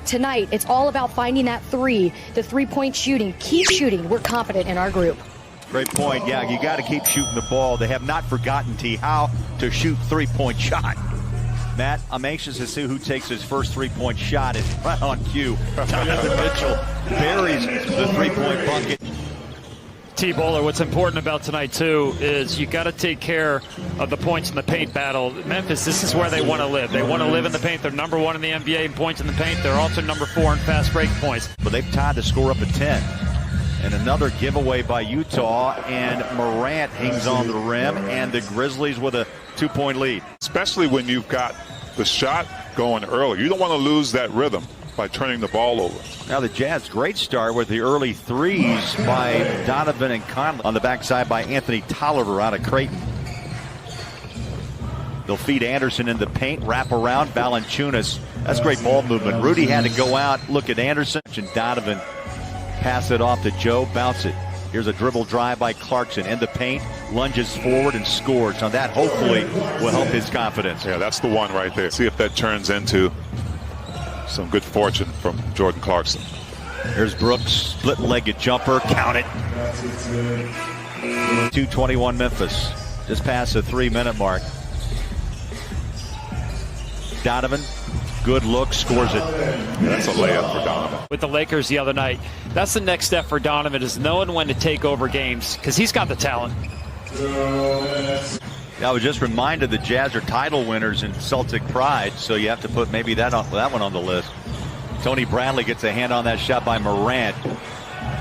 But tonight, it's all about finding that three, the three-point shooting. Keep shooting. We're confident in our group. Great point. Yeah, you got to keep shooting the ball. They have not forgotten, T, how to shoot three-point shot. Matt, I'm anxious to see who takes his first three-point shot. It's right on cue. Donovan Mitchell buries the three-point bucket. T-Bowler, what's important about tonight, too, is you got to take care of the points in the paint battle. Memphis, this is where they want to live. They want to live in the paint. They're number 1 in the NBA in points in the paint. They're also number 4 in fast break points. But they've tied the score up at 10. And another giveaway by Utah, and Morant hangs on the rim, and the Grizzlies with a 2-point lead. Especially when you've got the shot going early. You don't want to lose that rhythm by turning the ball over. Now the Jazz, great start with the early threes by Donovan and Conley. On the backside by Anthony Tolliver out of Creighton. They'll feed Anderson in the paint, wrap around Valanciunas. That's great ball movement. Rudy had to go out, look at Anderson, and Donovan pass it off to Joe, bounce it. Here's a dribble drive by Clarkson in the paint, lunges forward and scores. Now that hopefully will help his confidence. Yeah, that's the one right there. See if that turns into some good fortune from Jordan Clarkson. Here's Brooks, split-legged jumper, count it. 2:21 Memphis, just past the 3-minute mark. Donovan, good look, scores it. That's a layup for Donovan. With the Lakers the other night, that's the next step for Donovan, is knowing when to take over games, because he's got the talent. I was just reminded the Jazz are title winners in Celtic pride, so you have to put maybe that one on the list. Tony Bradley gets a hand on that shot by Morant,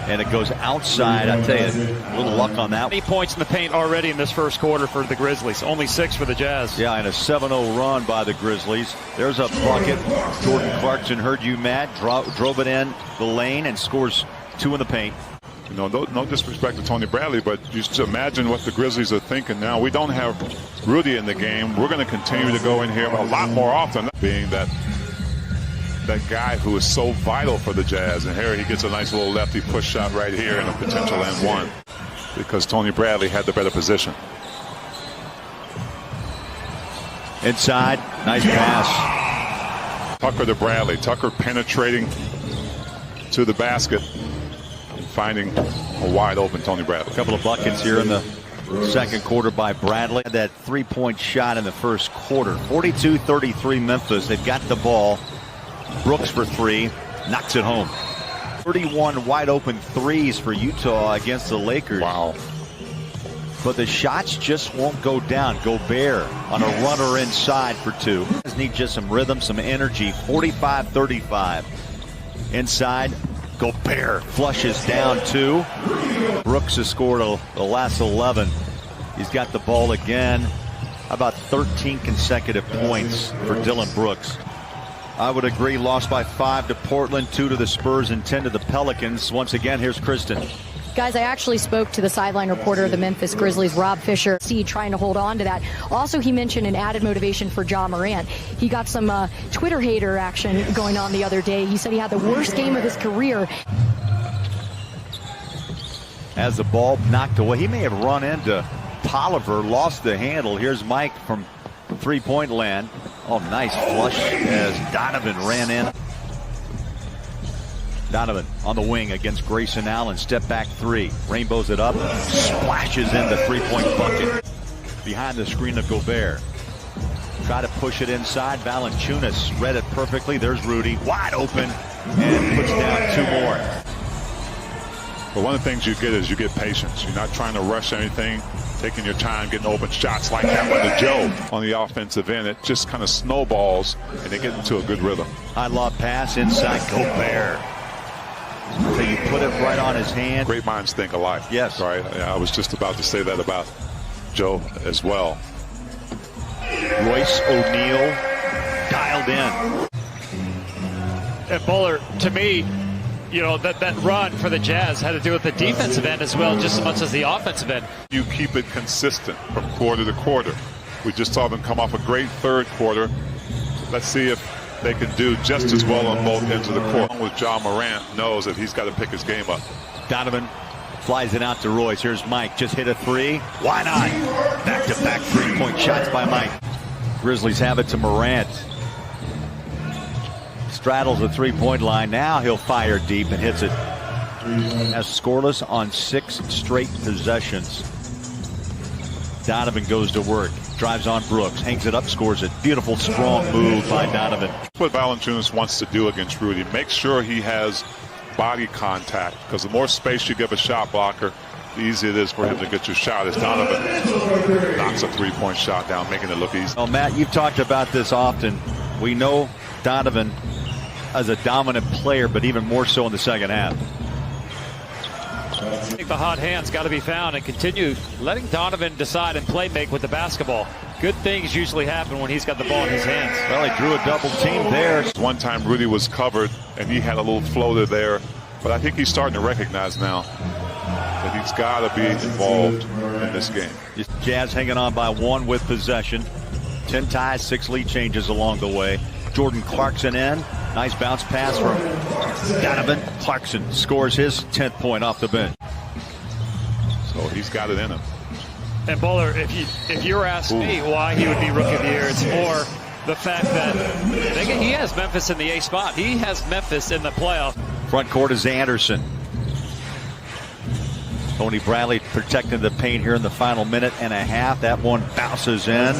and it goes outside. I tell you, a little luck on that. 8 points in the paint already in this first quarter for the Grizzlies. Only 6 for the Jazz. Yeah, and a 7-0 run by the Grizzlies. There's a bucket. Jordan Clarkson heard you, Matt, drove it in the lane and scores 2 in the paint. You know, no disrespect to Tony Bradley, but just imagine what the Grizzlies are thinking now. We don't have Rudy in the game. We're going to continue to go in here a lot more often, being that guy who is so vital for the Jazz. And here he gets a nice little lefty push shot right here and a potential and one, because Tony Bradley had the better position. Inside, nice pass. Tucker to Bradley. Tucker penetrating to the basket, finding a wide open Tony Bradley. A couple of buckets here in the second quarter by Bradley. That 3-point shot in the first quarter. 42-33 Memphis. They've got the ball. Brooks for 3, knocks it home. 31 wide open threes for Utah against the Lakers. Wow. But the shots just won't go down. Gobert on a runner inside for 2. Need just some rhythm, some energy. 45-35. Inside, Gobert flushes down 2. Brooks has scored the last 11. He's got the ball again. How about 13 consecutive points for Dillon Brooks? I would agree. Lost by 5 to Portland, 2 to the Spurs, and 10 to the Pelicans. Once again, here's Kristen. Guys, I actually spoke to the sideline reporter of the Memphis Grizzlies, Rob Fisher, trying to hold on to that. Also, he mentioned an added motivation for Ja Morant. He got some Twitter hater action going on the other day. He said he had the worst game of his career. As the ball knocked away, he may have run into Tolliver, lost the handle. Here's Mike from 3-point land. Oh, nice flush as Donovan ran in. Donovan on the wing against Grayson Allen. Step back 3. Rainbows it up. Splashes in the 3-point bucket. Behind the screen of Gobert. Try to push it inside. Valanciunas read it perfectly. There's Rudy wide open and puts down 2 more. But one of the things you get is you get patience. You're not trying to rush anything, taking your time, getting open shots like that one to Joe on the offensive end. It just kind of snowballs, and they get into a good rhythm. High lob pass inside Gobert. So you put it right on his hand. Great minds think alike. Yes. Right. I was just about to say that about Joe as well. Royce O'Neal dialed in. And Bowler, to me, you know, that run for the Jazz had to do with the defensive end as well, just as much as the offensive end. You keep it consistent from quarter to quarter. We just saw them come off a great third quarter. Let's see if they can do just as well on both ends of the court. With Ja Morant knows that he's got to pick his game up. Donovan flies it out to Royce. Here's Mike. Just hit a 3. Why not? Back-to-back 3-point shots by Mike. Grizzlies have it to Morant. straddles the three-point line. Now he'll fire deep and hits it. Has scoreless on 6 straight possessions. Donovan goes to work. Drives on Brooks. Hangs it up, scores it. Beautiful, strong move by Donovan. What Valanciunas wants to do against Rudy, make sure he has body contact, because the more space you give a shot blocker, the easier it is for him to get your shot. As Donovan knocks a three-point shot down, making it look easy. Well, Matt, you've talked about this often. We know Donovan as a dominant player, but even more so in the second half. I think the hot hand's got to be found and continue letting Donovan decide and play make with the basketball. Good things usually happen when he's got the ball in his hands. Well, he drew a double team there. One time Rudy was covered and he had a little floater there, but I think he's starting to recognize now that he's got to be involved in this game. Jazz hanging on by 1 with possession. 10 ties, 6 lead changes along the way. Jordan Clarkson in. Nice bounce pass from Donovan. Clarkson scores his 10th point off the bench. So he's got it in him. And Bowler, if you were asking me why he would be Rookie of the Year, it's more the fact that he has Memphis in the A spot. He has Memphis in the playoff. Front court is Anderson. Tony Bradley protecting the paint here in the final minute and a half. That one bounces in.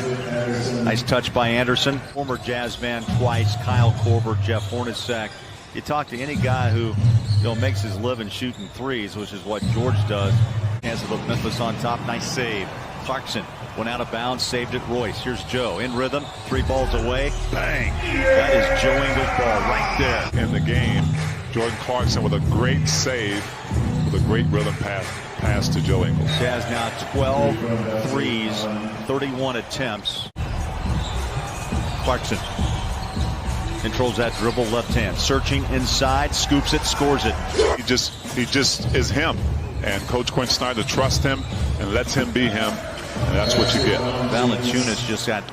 Nice touch by Anderson. Former Jazz man twice, Kyle Korver, Jeff Hornacek. You talk to any guy who makes his living shooting threes, which is what George does. Has it look Memphis on top. Nice save. Clarkson went out of bounds, saved it. Royce. Here's Joe in rhythm. 3 balls away. Bang. That is Joe Ingles' ball right there. In the game, Jordan Clarkson with a great save, with a great rhythm pass to Joe Ingles. Jazz now 12 threes, 31 attempts. Clarkson controls that dribble, left hand, searching inside, scoops it, scores it. He just is him, and Coach Quinn Snyder trusts him and lets him be him, and that's what you get. Valanciunas just got.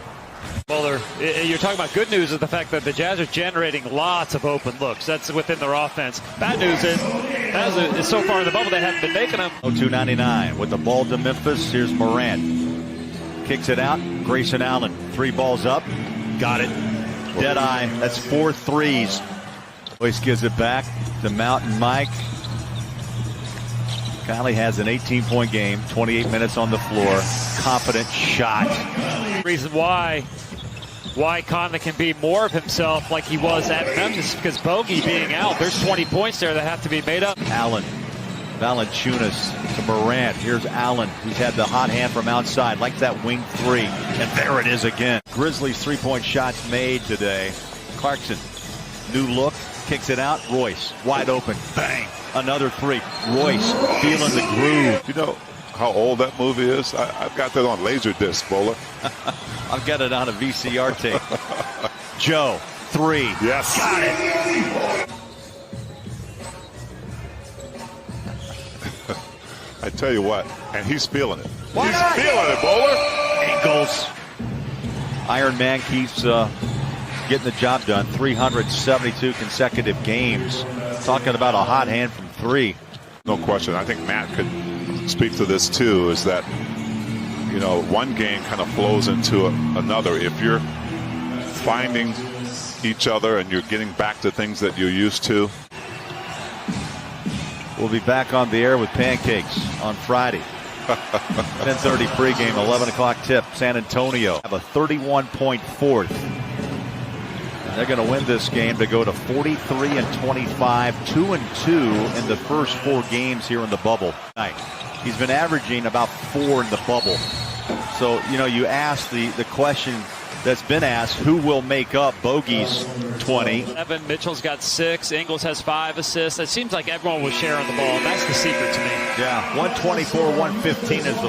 Bowler, you're talking about good news is the fact that the Jazz are generating lots of open looks. That's within their offense. Bad news is so far in the bubble they haven't been making them. 299 with the ball to Memphis. Here's Morant. Kicks it out. Grayson Allen. 3 balls up. Got it. Dead eye. That's 4 threes. Royce gives it back to Mountain Mike. Kylie has an 18-point game. 28 minutes on the floor. Confident shot. Reason why Conley can be more of himself like he was at Memphis, because Bogey being out, there's 20 points there that have to be made up. Allen, Valanciunas to Morant. Here's Allen, who's had the hot hand from outside, like that wing 3. And there it is again. Grizzlies 3-point shots made today. Clarkson, new look, kicks it out. Royce, wide open, bang, another 3. Royce feeling the groove. You know how old that movie is? I've got that on Laserdisc, Bowler. I've got it on a VCR tape. Joe, 3. Yes. Got it. I tell you what, and he's feeling it. Why not? He's feeling it, Bowler. Ingles. Iron Man keeps getting the job done. 372 consecutive games. Talking about a hot hand from 3. No question. I think Matt could speak to this too, is that, one game kind of flows into another. If you're finding each other and you're getting back to things that you're used to. We'll be back on the air with pancakes on Friday. 10:30 pregame, 11 o'clock tip. San Antonio have a 31-point fourth. They're going to win this game to go to 43-25, 2-2 in the first 4 games here in the bubble. He's been averaging about 4 in the bubble. So, you ask the question that's been asked, who will make up Bogey's 20? Evan Mitchell's got 6. Ingles has 5 assists. It seems like everyone was sharing the ball. That's the secret to me. Yeah, 124-115 is the